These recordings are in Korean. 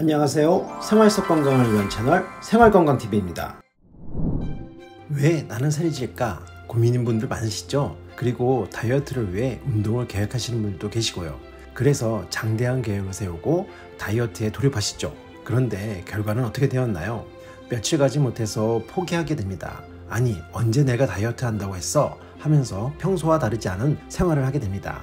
안녕하세요. 생활 속 건강을 위한 채널 생활건강TV입니다. 왜 나는 살이 찔까 고민인 분들 많으시죠? 그리고 다이어트를 위해 운동을 계획하시는 분들도 계시고요. 그래서 장대한 계획을 세우고 다이어트에 돌입하시죠. 그런데 결과는 어떻게 되었나요? 며칠 가지 못해서 포기하게 됩니다. 아니, 언제 내가 다이어트 한다고 했어? 하면서 평소와 다르지 않은 생활을 하게 됩니다.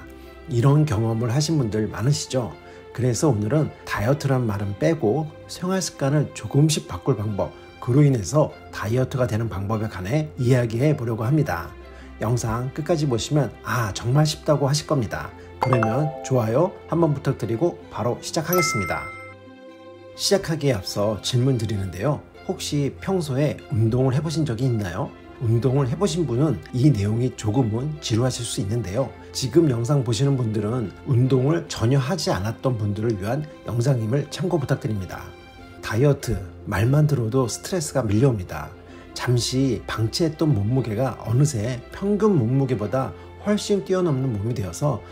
이런 경험을 하신 분들 많으시죠? 그래서 오늘은 다이어트란 말은 빼고 생활 습관을 조금씩 바꿀 방법, 그로 인해서 다이어트가 되는 방법에 관해 이야기해 보려고 합니다. 영상 끝까지 보시면 정말 쉽다고 하실 겁니다. 그러면 좋아요 한번 부탁드리고 바로 시작하겠습니다. 시작하기에 앞서 질문 드리는데요. 혹시 평소에 운동을 해보신 적이 있나요? 운동을 해보신 분은 이 내용이 조금은 지루하실 수 있는데요. 지금 영상 보시는 분들은 운동을 전혀 하지 않았던 분들을 위한 영상임을 참고 부탁드립니다. 다이어트, 말만 들어도 스트레스가 밀려옵니다. 잠시 방치했던 몸무게가 어느새 평균 몸무게보다 훨씬 뛰어넘는 몸이 되어서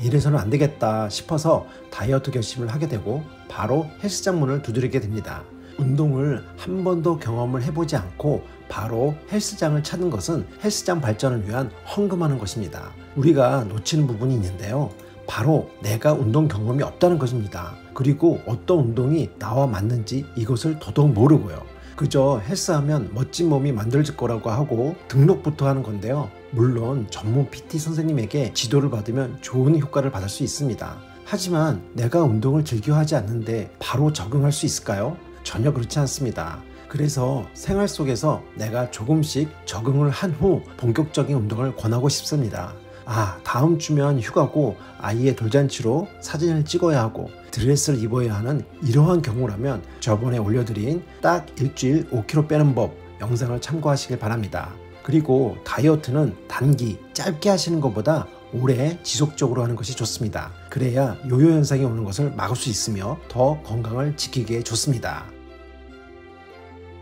이래서는 안 되겠다 싶어서 다이어트 결심을 하게 되고 바로 헬스장 문을 두드리게 됩니다. 운동을 한 번도 경험을 해보지 않고 바로 헬스장을 찾는 것은 헬스장 발전을 위한 헌금하는 것입니다. 우리가 놓치는 부분이 있는데요. 바로 내가 운동 경험이 없다는 것입니다. 그리고 어떤 운동이 나와 맞는지 이것을 더더욱 모르고요. 그저 헬스하면 멋진 몸이 만들어질 거라고 하고 등록부터 하는 건데요. 물론 전문 PT 선생님에게 지도를 받으면 좋은 효과를 받을 수 있습니다. 하지만 내가 운동을 즐겨 하지 않는데 바로 적응할 수 있을까요? 전혀 그렇지 않습니다. 그래서 생활 속에서 내가 조금씩 적응을 한 후 본격적인 운동을 권하고 싶습니다. 다음 주면 휴가고 아이의 돌잔치로 사진을 찍어야 하고 드레스를 입어야 하는 이러한 경우라면 저번에 올려드린 딱 일주일 5kg 빼는 법 영상을 참고하시길 바랍니다. 그리고 다이어트는 단기, 짧게 하시는 것보다 오래 지속적으로 하는 것이 좋습니다. 그래야 요요 현상이 오는 것을 막을 수 있으며 더 건강을 지키기에 좋습니다.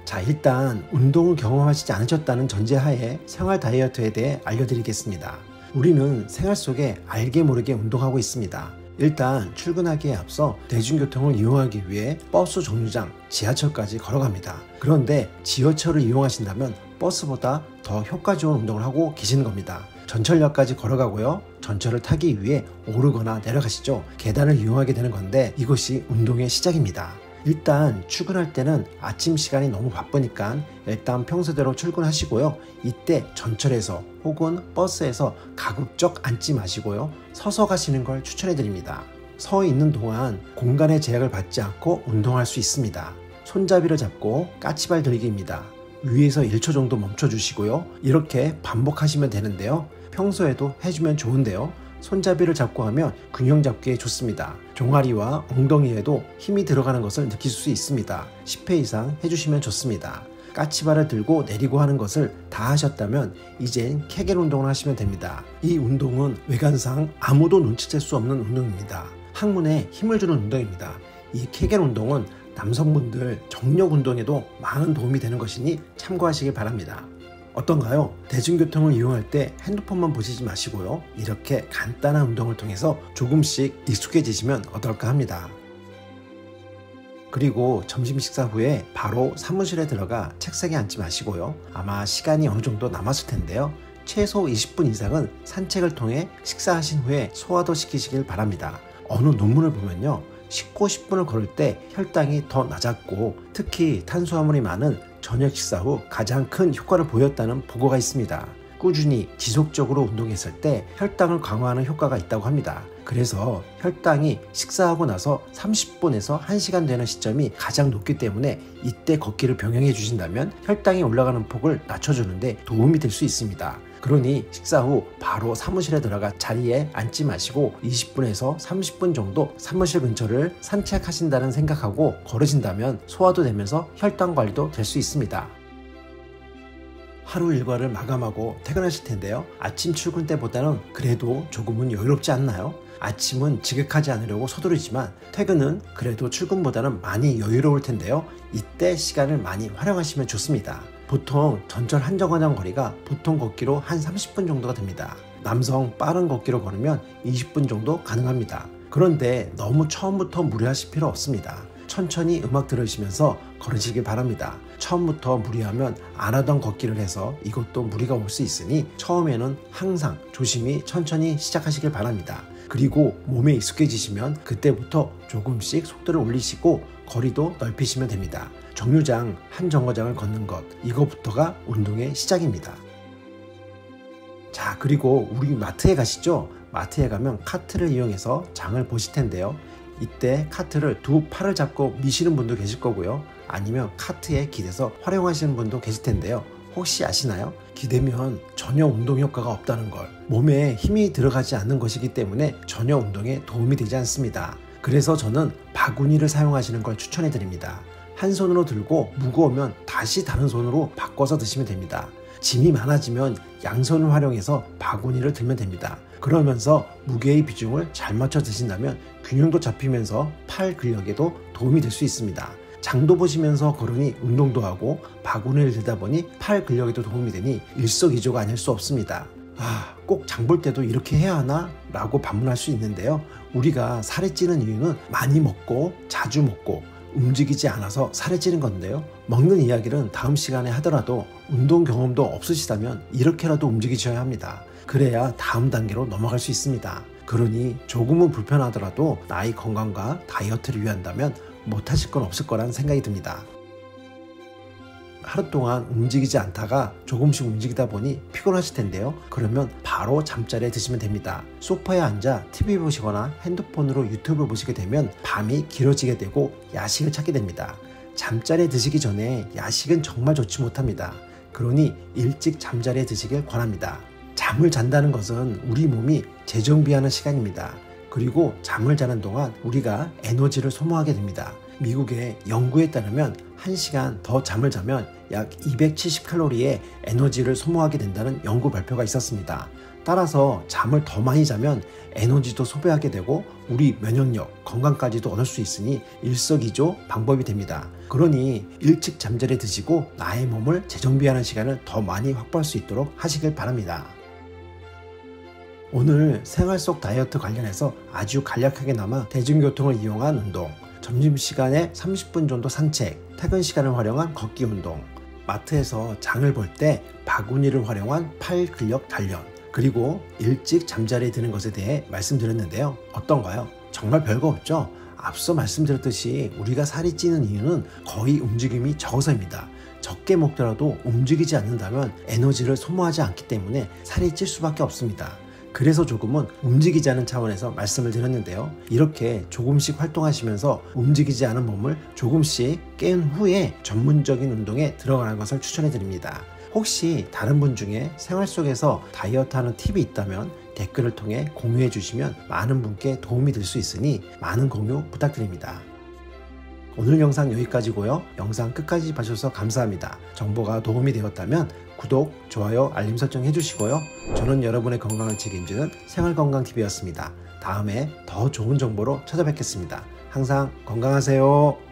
자, 일단 운동을 경험하시지 않으셨다는 전제하에 생활 다이어트에 대해 알려드리겠습니다. 우리는 생활 속에 알게 모르게 운동하고 있습니다. 일단 출근하기에 앞서 대중교통을 이용하기 위해 버스 정류장, 지하철까지 걸어갑니다. 그런데 지하철을 이용하신다면 버스보다 더 효과 좋은 운동을 하고 계시는 겁니다. 전철역까지 걸어가고요. 전철을 타기 위해 오르거나 내려가시죠. 계단을 이용하게 되는 건데 이것이 운동의 시작입니다. 일단 출근할 때는 아침 시간이 너무 바쁘니까 일단 평소대로 출근하시고요. 이때 전철에서 혹은 버스에서 가급적 앉지 마시고요. 서서 가시는 걸 추천해 드립니다. 서 있는 동안 공간의 제약을 받지 않고 운동할 수 있습니다. 손잡이를 잡고 까치발 들기입니다. 위에서 1초 정도 멈춰 주시고요. 이렇게 반복하시면 되는데요. 평소에도 해주면 좋은데요. 손잡이를 잡고 하면 균형 잡기에 좋습니다. 종아리와 엉덩이에도 힘이 들어가는 것을 느낄 수 있습니다. 10회 이상 해주시면 좋습니다. 까치발을 들고 내리고 하는 것을 다 하셨다면 이젠 케겔 운동을 하시면 됩니다. 이 운동은 외관상 아무도 눈치챌 수 없는 운동입니다. 항문에 힘을 주는 운동입니다. 이 케겔 운동은 남성분들 정력 운동에도 많은 도움이 되는 것이니 참고하시길 바랍니다. 어떤가요? 대중교통을 이용할 때 핸드폰만 보시지 마시고요. 이렇게 간단한 운동을 통해서 조금씩 익숙해지시면 어떨까 합니다. 그리고 점심 식사 후에 바로 사무실에 들어가 책상에 앉지 마시고요. 아마 시간이 어느 정도 남았을 텐데요. 최소 20분 이상은 산책을 통해 식사하신 후에 소화도 시키시길 바랍니다. 어느 논문을 보면요. 씻고 10분을 걸을 때 혈당이 더 낮았고 특히 탄수화물이 많은 저녁 식사 후 가장 큰 효과를 보였다는 보고가 있습니다. 꾸준히 지속적으로 운동했을 때 혈당을 강화하는 효과가 있다고 합니다. 그래서 혈당이 식사하고 나서 30분에서 1시간 되는 시점이 가장 높기 때문에 이때 걷기를 병행해 주신다면 혈당이 올라가는 폭을 낮춰주는데 도움이 될 수 있습니다. 그러니 식사 후 바로 사무실에 들어가 자리에 앉지 마시고 20분에서 30분 정도 사무실 근처를 산책하신다는 생각하고 걸으신다면 소화도 되면서 혈당 관리도 될 수 있습니다. 하루 일과를 마감하고 퇴근하실 텐데요. 아침 출근 때보다는 그래도 조금은 여유롭지 않나요? 아침은 지각하지 않으려고 서두르지만 퇴근은 그래도 출근보다는 많이 여유로울 텐데요. 이때 시간을 많이 활용하시면 좋습니다. 보통 전철 한 정거장 거리가 보통 걷기로 한 30분 정도가 됩니다. 남성 빠른 걷기로 걸으면 20분 정도 가능합니다. 그런데 너무 처음부터 무리하실 필요 없습니다. 천천히 음악 들으시면서 걸으시길 바랍니다. 처음부터 무리하면 안 하던 걷기를 해서 이것도 무리가 올 수 있으니 처음에는 항상 조심히 천천히 시작하시길 바랍니다. 그리고 몸에 익숙해지시면 그때부터 조금씩 속도를 올리시고 거리도 넓히시면 됩니다. 정류장 한 정거장을 걷는 것, 이거부터가 운동의 시작입니다. 자, 그리고 우리 마트에 가시죠? 마트에 가면 카트를 이용해서 장을 보실 텐데요. 이때 카트를 두 팔을 잡고 미시는 분도 계실 거고요. 아니면 카트에 기대서 활용하시는 분도 계실 텐데요. 혹시 아시나요? 기대면 전혀 운동 효과가 없다는 걸. 몸에 힘이 들어가지 않는 것이기 때문에 전혀 운동에 도움이 되지 않습니다. 그래서 저는 바구니를 사용하시는 걸 추천해 드립니다. 한 손으로 들고 무거우면 다시 다른 손으로 바꿔서 드시면 됩니다. 짐이 많아지면 양손을 활용해서 바구니를 들면 됩니다. 그러면서 무게의 비중을 잘 맞춰 드신다면 균형도 잡히면서 팔 근력에도 도움이 될 수 있습니다. 장도 보시면서 걸으니 운동도 하고 바구니를 들다 보니 팔 근력에도 도움이 되니 일석이조가 아닐 수 없습니다. 꼭 장 볼 때도 이렇게 해야 하나? 라고 반문할 수 있는데요. 우리가 살이 찌는 이유는 많이 먹고 자주 먹고 움직이지 않아서 살이 찌는 건데요. 먹는 이야기는 다음 시간에 하더라도 운동 경험도 없으시다면 이렇게라도 움직이셔야 합니다. 그래야 다음 단계로 넘어갈 수 있습니다. 그러니 조금은 불편하더라도 나의 건강과 다이어트를 위한다면 못하실 건 없을 거란 생각이 듭니다. 하루 동안 움직이지 않다가 조금씩 움직이다 보니 피곤하실 텐데요. 그러면 바로 잠자리에 드시면 됩니다. 소파에 앉아 TV 보시거나 핸드폰으로 유튜브 보시게 되면 밤이 길어지게 되고 야식을 찾게 됩니다. 잠자리에 드시기 전에 야식은 정말 좋지 못합니다. 그러니 일찍 잠자리에 드시길 권합니다. 잠을 잔다는 것은 우리 몸이 재정비하는 시간입니다. 그리고 잠을 자는 동안 우리가 에너지를 소모하게 됩니다. 미국의 연구에 따르면 1시간 더 잠을 자면 약 270칼로리의 에너지를 소모하게 된다는 연구 발표가 있었습니다. 따라서 잠을 더 많이 자면 에너지도 소비하게 되고 우리 면역력, 건강까지도 얻을 수 있으니 일석이조 방법이 됩니다. 그러니 일찍 잠자리에 드시고 나의 몸을 재정비하는 시간을 더 많이 확보할 수 있도록 하시길 바랍니다. 오늘 생활 속 다이어트 관련해서 아주 간략하게나마 대중교통을 이용한 운동, 점심시간에 30분 정도 산책, 퇴근 시간을 활용한 걷기 운동, 마트에서 장을 볼 때 바구니를 활용한 팔 근력 단련, 그리고 일찍 잠자리에 드는 것에 대해 말씀드렸는데요. 어떤가요? 정말 별거 없죠? 앞서 말씀드렸듯이 우리가 살이 찌는 이유는 거의 움직임이 적어서입니다. 적게 먹더라도 움직이지 않는다면 에너지를 소모하지 않기 때문에 살이 찔 수밖에 없습니다. 그래서 조금은 움직이지 않은 차원에서 말씀을 드렸는데요. 이렇게 조금씩 활동하시면서 움직이지 않은 몸을 조금씩 깬 후에 전문적인 운동에 들어가는 것을 추천해 드립니다. 혹시 다른 분 중에 생활 속에서 다이어트하는 팁이 있다면 댓글을 통해 공유해 주시면 많은 분께 도움이 될 수 있으니 많은 공유 부탁드립니다. 오늘 영상 여기까지고요. 영상 끝까지 봐주셔서 감사합니다. 정보가 도움이 되었다면 구독, 좋아요, 알림 설정 해주시고요. 저는 여러분의 건강을 책임지는 생활건강TV였습니다. 다음에 더 좋은 정보로 찾아뵙겠습니다. 항상 건강하세요.